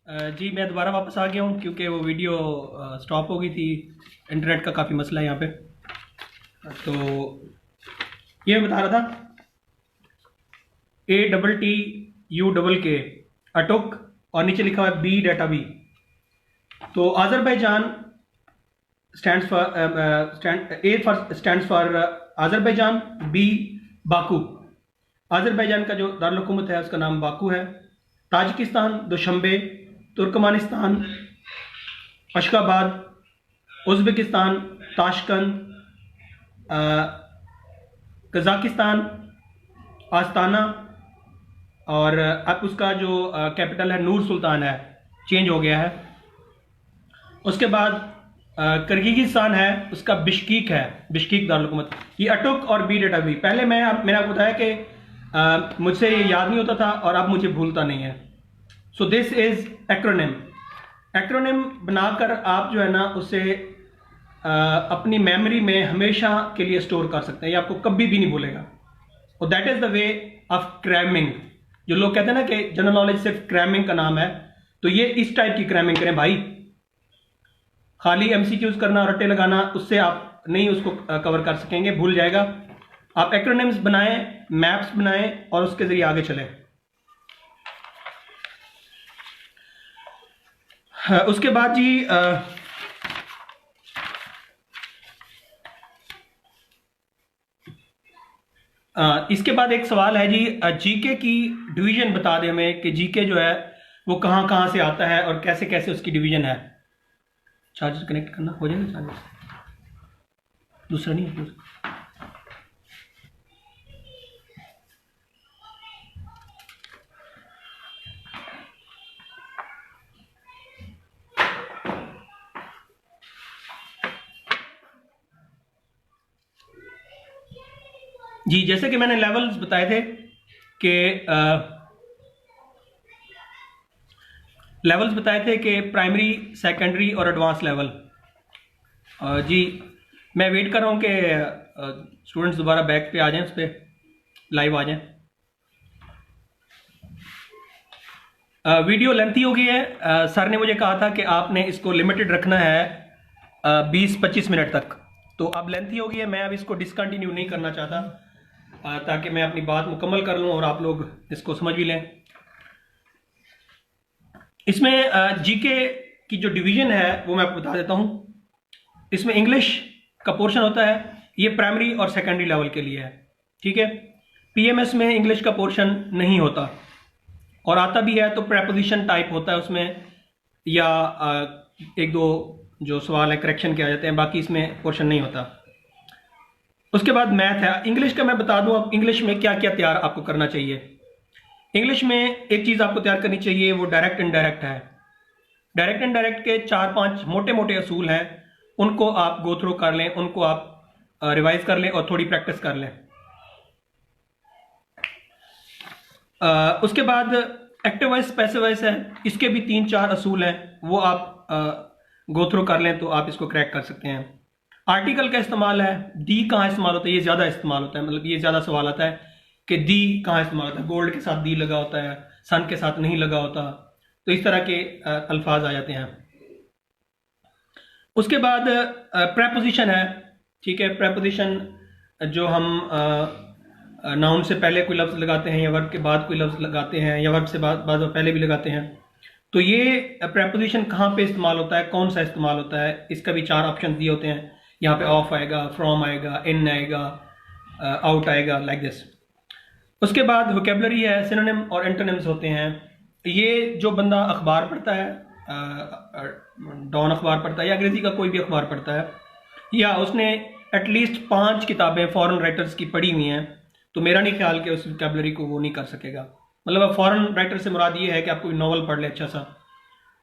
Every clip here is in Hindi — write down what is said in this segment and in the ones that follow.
जी मैं दोबारा वापस आ गया हूँ क्योंकि वो वीडियो स्टॉप हो गई थी। इंटरनेट का काफ़ी मसला है यहाँ पे। तो ये मैं बता रहा था ATTUK अटुक और नीचे लिखा हुआ है बी डाटा बी। तो Azerbaijan stands for A stands for Azerbaijan, B Baku. Azerbaijan का जो दारुल-हुकूमत है उसका नाम बाकू है। Tajikistan Dushanbe, Turkmenistan Ashgabat, Uzbekistan Tashkent, Kazakhstan Astana, और अब उसका जो कैपिटल है नूर सुल्तान है, चेंज हो गया है। उसके बाद किर्गिज़स्तान है, उसका बिश्कीक है, बिश्कीक दारुल-हुकूमत। ये अटुक और बी डाटा बी। पहले मैंने आपको बताया कि मुझसे ये याद नहीं होता था और अब मुझे भूलता नहीं है। So this is acronym. Acronym बनाकर आप जो है ना उसे अपनी मेमोरी में हमेशा के लिए स्टोर कर सकते हैं, ये आपको कभी भी नहीं भूलेगा। और that is the way of cramming. जो लोग कहते हैं ना कि जनरल नॉलेज सिर्फ क्रैमिंग का नाम है, तो ये इस टाइप की क्रैमिंग करें भाई। खाली एमसीक्यूज करना, रट्टे लगाना, उससे आप नहीं उसको कवर कर सकेंगे, भूल जाएगा। आप एक्रोनिम्स बनाएं, मैप्स बनाएं और उसके जरिए आगे चलें। उसके बाद जी इसके बाद एक सवाल है जी, जीके की डिवीजन बता दें हमें कि जीके जो है वो कहाँ कहाँ से आता है और कैसे कैसे उसकी डिवीजन है। चार्जर कनेक्ट करना हो जाएगा, चार्जर दूसरा नहीं है दूसरा। जी जैसे कि मैंने लेवल्स बताए थे कि प्राइमरी, सेकेंडरी और एडवांस लेवल। जी मैं वेट कर रहा हूँ कि स्टूडेंट्स दोबारा बैक पे आ जाएं, उस पर लाइव आ जाएं। वीडियो लेंथी हो गई है। सर ने मुझे कहा था कि आपने इसको लिमिटेड रखना है 20-25 मिनट तक, तो अब लेंथी हो गई है। मैं अब इसको डिसकंटिन्यू नहीं करना चाहता ताकि मैं अपनी बात मुकम्मल कर लूँ और आप लोग इसको समझ भी लें। इसमें जीके की जो डिवीजन है वो मैं आपको बता देता हूँ। इसमें इंग्लिश का पोर्शन होता है, ये प्राइमरी और सेकेंडरी लेवल के लिए है, ठीक है। पीएमएस में इंग्लिश का पोर्शन नहीं होता, और आता भी है तो प्रेपोजिशन टाइप होता है उसमें, या एक दो जो सवाल है करेक्शन के आ जाते हैं, बाकी इसमें पोर्शन नहीं होता। उसके बाद मैथ है। इंग्लिश का मैं बता दूं अब इंग्लिश में क्या क्या तैयार आपको करना चाहिए। इंग्लिश में एक चीज़ आपको तैयार करनी चाहिए, वो डायरेक्ट इनडायरेक्ट है। डायरेक्ट इनडायरेक्ट के 4-5 मोटे मोटे असूल हैं, उनको आप गो थ्रू कर लें, उनको आप रिवाइज कर लें और थोड़ी प्रैक्टिस कर लें। उसके बाद एक्टिव वॉइस, पैसिव वॉइस है, इसके भी 3-4 असूल हैं, वो आप गो थ्रू कर लें तो आप इसको क्रैक कर सकते हैं। आर्टिकल का इस्तेमाल है, दी कहाँ इस्तेमाल होता है, ये ज़्यादा इस्तेमाल होता है, मतलब ये ज़्यादा सवाल आता है कि दी कहाँ इस्तेमाल होता है। गोल्ड के साथ दी लगा होता है, सन के साथ नहीं लगा होता, तो इस तरह के अल्फाज आ जाते हैं। उसके बाद प्रेपोजिशन है, ठीक है। प्रेपोजिशन जो हम नाउन से पहले कोई लफ्ज़ लगाते हैं या वर्ब के बाद कोई लफ्ज़ लगाते हैं या वर्ब से बाद पहले भी लगाते हैं, तो ये प्रेपोजिशन कहाँ पे इस्तेमाल होता है, कौन सा इस्तेमाल होता है, इसका भी 4 ऑप्शन दिए होते हैं। यहाँ पे ऑफ आएगा, फ्रॉम आएगा, इन आएगा, आउट आएगा, लाइक दिस। उसके बाद वोकेबलरी है, सिनोनिम और एंटोनिम्स होते हैं। ये जो बंदा अखबार पढ़ता है, डॉन अखबार पढ़ता है या अंग्रेजी का कोई भी अखबार पढ़ता है, या उसने एटलीस्ट 5 किताबें फॉरेन राइटर्स की पढ़ी हुई हैं, तो मेरा नहीं ख्याल कि उस वोकेबलरी को वो नहीं कर सकेगा। मतलब अब फॉरेन राइटर से मुराद ये है कि आप कोई नॉवल पढ़ लें, अच्छा सा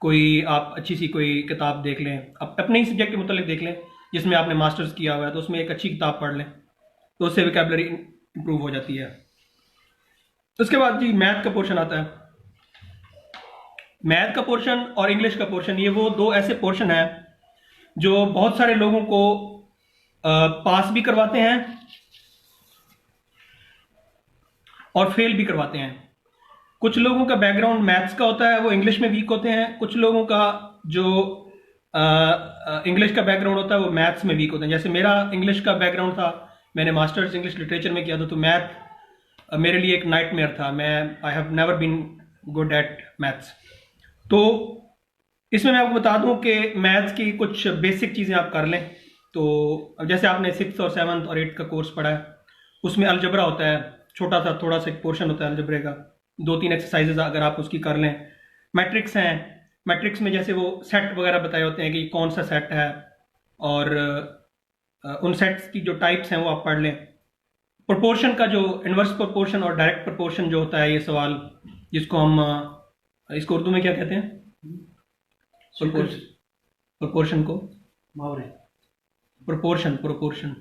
कोई, आप अच्छी सी कोई किताब देख लें, आप अपने ही सब्जेक्ट के मुतालिक देख लें जिसमें आपने मास्टर्स किया हुआ है, तो उसमें एक अच्छी किताब पढ़ लें, तो उससे वोकेबलरी इंप्रूव हो जाती है। उसके बाद जी मैथ का पोर्शन आता है। मैथ का पोर्शन और इंग्लिश का पोर्शन, ये वो 2 ऐसे पोर्शन हैं जो बहुत सारे लोगों को पास भी करवाते हैं और फेल भी करवाते हैं। कुछ लोगों का बैकग्राउंड मैथ्स का होता है, वो इंग्लिश में वीक होते हैं। कुछ लोगों का जो इंग्लिश का बैकग्राउंड होता है वो मैथ्स में वीक होते हैं। जैसे मेरा इंग्लिश का बैकग्राउंड था, मैंने मास्टर्स इंग्लिश लिटरेचर में किया था, तो मैथ मेरे लिए एक नाइटमेयर था। I have never been good at maths. तो इसमें मैं आपको बता दूं कि मैथ्स की कुछ बेसिक चीज़ें आप कर लें। तो जैसे आपने 6th और 7th और 8th का कोर्स पढ़ा है, उसमें अलजबरा होता है, छोटा सा थोड़ा सा एक पोर्शन होता है अलजबरे का, 2-3 एक्सरसाइजेज अगर आप उसकी कर लें। मैट्रिक्स हैं, मैट्रिक्स में जैसे वो सेट वगैरह बताए होते हैं कि कौन सा सेट है, और उन सेट्स की जो टाइप्स हैं वो आप पढ़ लें। प्रोपोर्शन का जो इन्वर्स प्रोपोर्शन और डायरेक्ट प्रोपोर्शन जो होता है, ये सवाल जिसको हम इसको उर्दू में क्या कहते हैं, प्रोपोर्शन को प्रोपोर्शन प्रोपोर्शन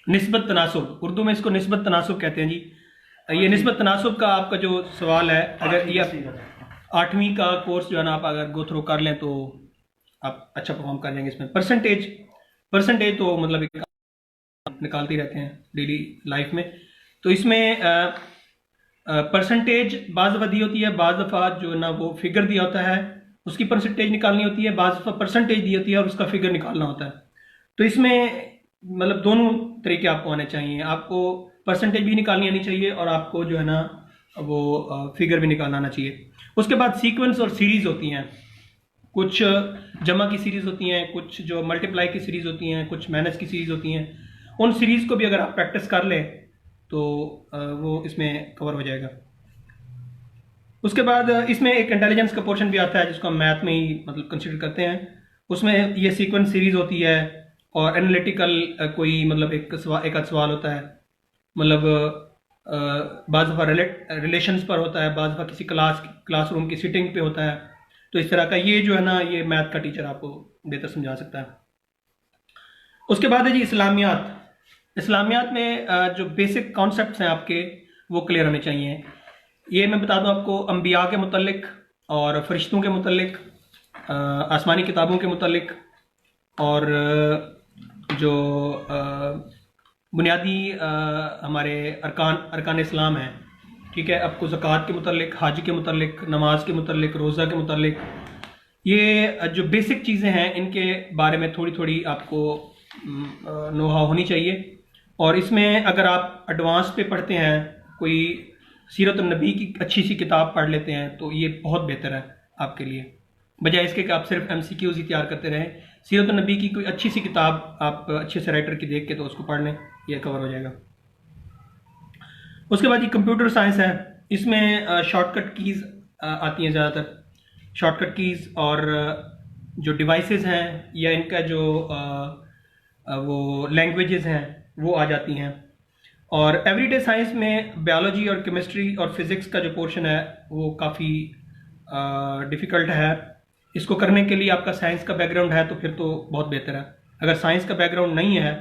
निस्बत तनासुब, उर्दू में इसको निस्बत तनासुब कहते हैं जी। ये निस्बत तनासुब का आपका जो सवाल है, अगर ये 8वीं का कोर्स जो है ना आप अगर गो थ्रू कर लें तो आप अच्छा परफॉर्म कर जाएंगे इसमें। परसेंटेज तो मतलब एक निकालते ही रहते हैं डेली लाइफ में। तो इसमें परसेंटेज बाज़ दफ़ा दी होती है, बाज़ दफ़ा जो ना वो फिगर दिया होता है उसकी परसेंटेज निकालनी होती है, बाज़ दफ़ा परसेंटेज दी होती है और उसका फिगर निकालना होता है। तो इसमें मतलब दोनों तरीके आपको आने चाहिए, आपको परसेंटेज भी निकालनी आनी चाहिए और आपको जो है ना वो फिगर भी निकालना आना चाहिए। उसके बाद सीक्वेंस और सीरीज़ होती हैं, कुछ जमा की सीरीज़ होती हैं, कुछ जो मल्टीप्लाई की सीरीज़ होती हैं, कुछ माइनस की सीरीज़ होती हैं। उन सीरीज़ को भी अगर आप प्रैक्टिस कर लें तो वो इसमें कवर हो जाएगा। उसके बाद इसमें एक इंटेलिजेंस का पोर्शन भी आता है जिसको हम मैथ में ही मतलब कंसिडर करते हैं। उसमें ये सीक्वेंस सीरीज़ होती है और एनालिटिकल कोई मतलब एक आध सवाल होता है, मतलब बाज़ दफ़ा रिलेशंस पर होता है, बाज़ दफ़ा किसी क्लासरूम की सीटिंग पे होता है। तो इस तरह का ये जो है ना ये मैथ का टीचर आपको बेहतर समझा सकता है। उसके बाद है जी इस्लामियात। इस्लामियात में जो बेसिक कॉन्सेप्ट्स हैं आपके वो क्लियर होने चाहिए। ये मैं बता दूं आपको अंबिया के मुतल्लिक और फरिश्तों के मुतल्लिक, आसमानी किताबों के मुतल्लिक, और जो बुनियादी हमारे अरकान इस्लाम हैं, ठीक है, आपको ज़कात के मुतल्लिक, हज के मुतल्लिक, नमाज के मुतल्लिक, रोज़ा के मुतल्लिक, ये जो बेसिक चीज़ें हैं इनके बारे में थोड़ी थोड़ी आपको नोहा होनी चाहिए। और इसमें अगर आप एडवांस पे पढ़ते हैं, कोई सीरत नबी की अच्छी सी किताब पढ़ लेते हैं तो ये बहुत बेहतर है आपके लिए, बजाय इसके कि आप सिर्फ MCQs ही तैयार करते रहें। सीरत नबी की कोई अच्छी सी किताब आप अच्छे से राइटर की देख के तो उसको पढ़ लें, ये कवर हो जाएगा। उसके बाद ये कंप्यूटर साइंस है, इसमें शॉर्टकट कीज़ आती हैं ज़्यादातर, शॉर्टकट कीज़ और जो डिवाइसेस हैं या इनका जो वो लैंग्वेजेस हैं वो आ जाती हैं। और एवरीडे साइंस में बायोलॉजी और केमिस्ट्री और फिज़िक्स का जो पोर्शन है वो काफ़ी डिफ़िकल्ट है। इसको करने के लिए आपका साइंस का बैकग्राउंड है तो फिर तो बहुत बेहतर है। अगर साइंस का बैकग्राउंड नहीं है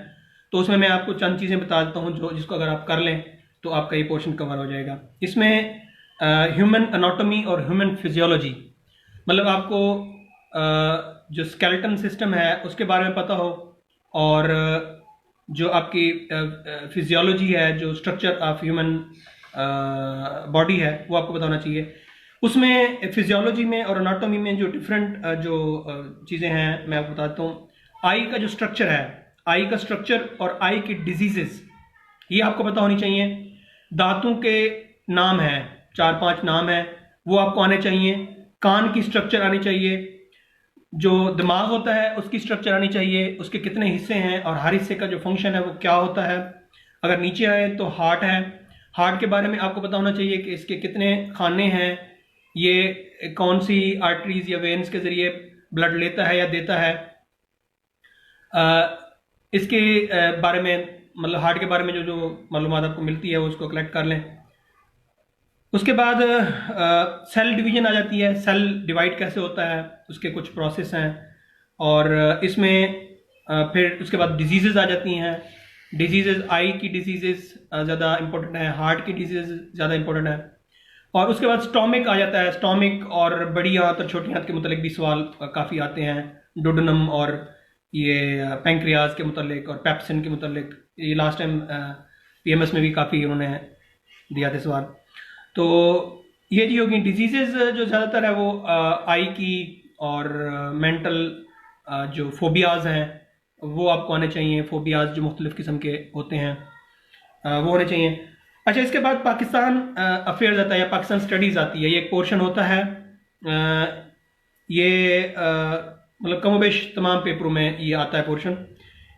तो उसमें मैं आपको चंद चीज़ें बता देता हूँ जो जिसको अगर आप कर लें तो आपका ये पोर्शन कवर हो जाएगा। इसमें ह्यूमन एनाटॉमी और ह्यूमन फिजियोलॉजी, मतलब आपको जो स्केलेटन सिस्टम है उसके बारे में पता हो, और जो आपकी फिजियोलॉजी है, जो स्ट्रक्चर ऑफ ह्यूमन बॉडी है वो आपको पता होना चाहिए। उसमें फिजियोलॉजी में और एनाटॉमी में जो डिफरेंट जो चीज़ें हैं मैं आपको बताता हूँ। आई का जो स्ट्रक्चर है, आई का स्ट्रक्चर और आई की डिजीजेस ये आपको पता होनी चाहिए। दांतों के नाम हैं, 4-5 नाम हैं, वो आपको आने चाहिए। कान की स्ट्रक्चर आनी चाहिए, जो दिमाग होता है उसकी स्ट्रक्चर आनी चाहिए, उसके कितने हिस्से हैं और हर हिस्से का जो फंक्शन है वो क्या होता है। अगर नीचे आए तो हार्ट है, हार्ट के बारे में आपको पता होना चाहिए कि इसके कितने खाने हैं, ये कौन सी आर्टरीज या वेन्स के ज़रिए ब्लड लेता है या देता है। इसके बारे में मतलब हार्ट के बारे में जो जो मालूमात आपको मिलती है वो उसको कलेक्ट कर लें। उसके बाद सेल डिवीजन आ जाती है, सेल डिवाइड कैसे होता है उसके कुछ प्रोसेस हैं। और इसमें फिर उसके बाद डिजीज़ेज आ जाती हैं। डिजीज़ेज, आई की डिजीज़ेज ज़्यादा इंपॉर्टेंट है, हार्ट की डिजीज़ ज़्यादा इंपॉर्टेंट है। और उसके बाद स्टोमिक आ जाता है, स्टोमिक और बड़ी आंत और छोटी आंत के मुतालिक भी सवाल काफ़ी आते हैं, डोडेनम और ये पैंक्रियाज के मुतालिक और पेप्सिन के मुतालिक। ये लास्ट टाइम PMS में भी काफ़ी उन्होंने दिया थे सवाल। तो ये जो होगी डिजीज़ जो ज़्यादातर है वो आई की और मेंटल जो फोबियाज़ हैं वो आपको आने चाहिए। फोबियाज़ जो मुख्तलिफ़ किस्म के होते हैं वो होने चाहिए। अच्छा, इसके बाद पाकिस्तान अफेयर्स आता है या पाकिस्तान स्टडीज़ आती है। ये एक पोर्शन होता है, ये मतलब कमोबेश तमाम पेपरों में ये आता है पोर्शन।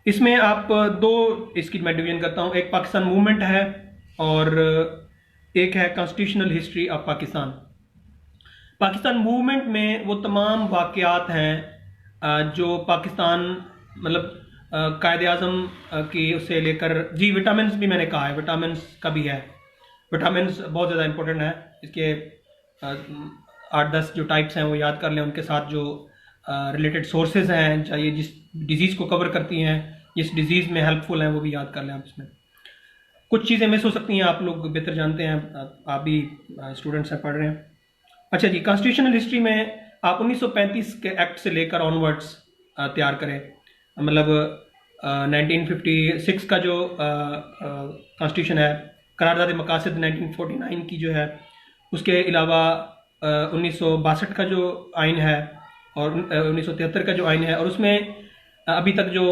इसमें आप दो इसकी मैं डिवीजन करता हूँ, एक पाकिस्तान मूवमेंट है और एक है constitutional history of Pakistan. Pakistan movement में वो तमाम वाक़यात हैं जो पाकिस्तान मतलब कायदे आज़म की उससे लेकर, जी विटामिन्स भी मैंने कहा है, विटामिन्स का भी है। विटामिन्स बहुत ज़्यादा इंपॉर्टेंट है, इसके 8-10 जो टाइप्स हैं वो याद कर लें, उनके साथ जो रिलेटेड सोर्सेज हैं, चाहे जिस डिज़ीज़ को कवर करती हैं, जिस डिज़ीज़ में हेल्पफुल हैं, वो भी याद कर लें आप। इसमें कुछ चीज़ें मिस हो सकती हैं, आप लोग बेहतर जानते हैं, आप भी स्टूडेंट्स हैं, पढ़ रहे हैं। अच्छा जी, कॉन्स्टिट्यूशनल हिस्ट्री में आप 1935 के एक्ट से लेकर ऑनवर्ड्स तैयार करें। मतलब 1956 का जो कॉन्स्टिट्यूशन है, करारदाद मकासद 1949 की जो है, उसके अलावा 1962 का जो आइन है और 1973 का जो आइन है, और उसमें अभी तक जो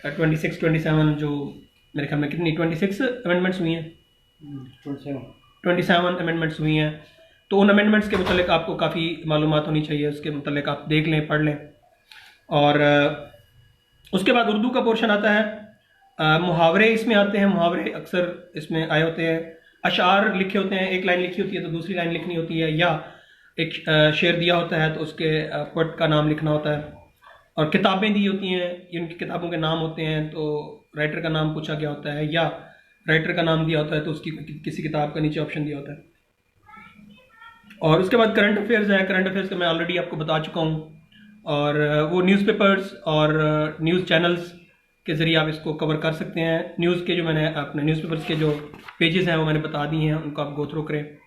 26-27 जो मेरे ख्याल में कितनी 26 अमेंडमेंट्स हुई हैं, 27 अमेंडमेंट्स हुई हैं। तो उन अमेंडमेंट्स के मुतालिक आपको काफ़ी मालूमात होनी चाहिए, उसके मुतालिक आप देख लें, पढ़ लें। और उसके बाद उर्दू का पोर्शन आता है। मुहावरे इसमें आते हैं, मुहावरे अक्सर इसमें आए होते हैं। अशार लिखे होते हैं, एक लाइन लिखी होती है तो दूसरी लाइन लिखनी होती है, या एक शेर दिया होता है तो उसके पोएट का नाम लिखना होता है। और किताबें दी होती हैं, जिनकी किताबों के नाम होते हैं, तो राइटर का नाम पूछा गया होता है, या राइटर का नाम दिया होता है तो उसकी किसी किताब का नीचे ऑप्शन दिया होता है। और उसके बाद करंट अफेयर्स है। करंट अफेयर्स का मैं ऑलरेडी आपको बता चुका हूँ, और वो न्यूज़पेपर्स और न्यूज़ चैनल्स के ज़रिए आप इसको कवर कर सकते हैं। न्यूज़ के जो मैंने अपने न्यूज़पेपर्स के जो पेजेस हैं वो मैंने बता दिए हैं, उनको आप गो थ्रू करें।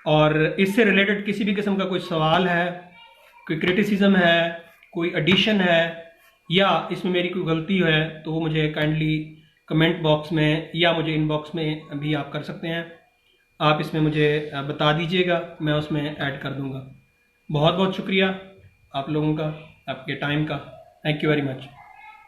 और इससे रिलेटेड किसी भी किस्म का कोई सवाल है, कोई क्रिटिसिज्म है, कोई एडिशन है, या इसमें मेरी कोई गलती है, तो वो मुझे काइंडली कमेंट बॉक्स में या मुझे इनबॉक्स में भी आप कर सकते हैं। आप इसमें मुझे बता दीजिएगा, मैं उसमें ऐड कर दूंगा। बहुत बहुत शुक्रिया आप लोगों का, आपके टाइम का। Thank you very much.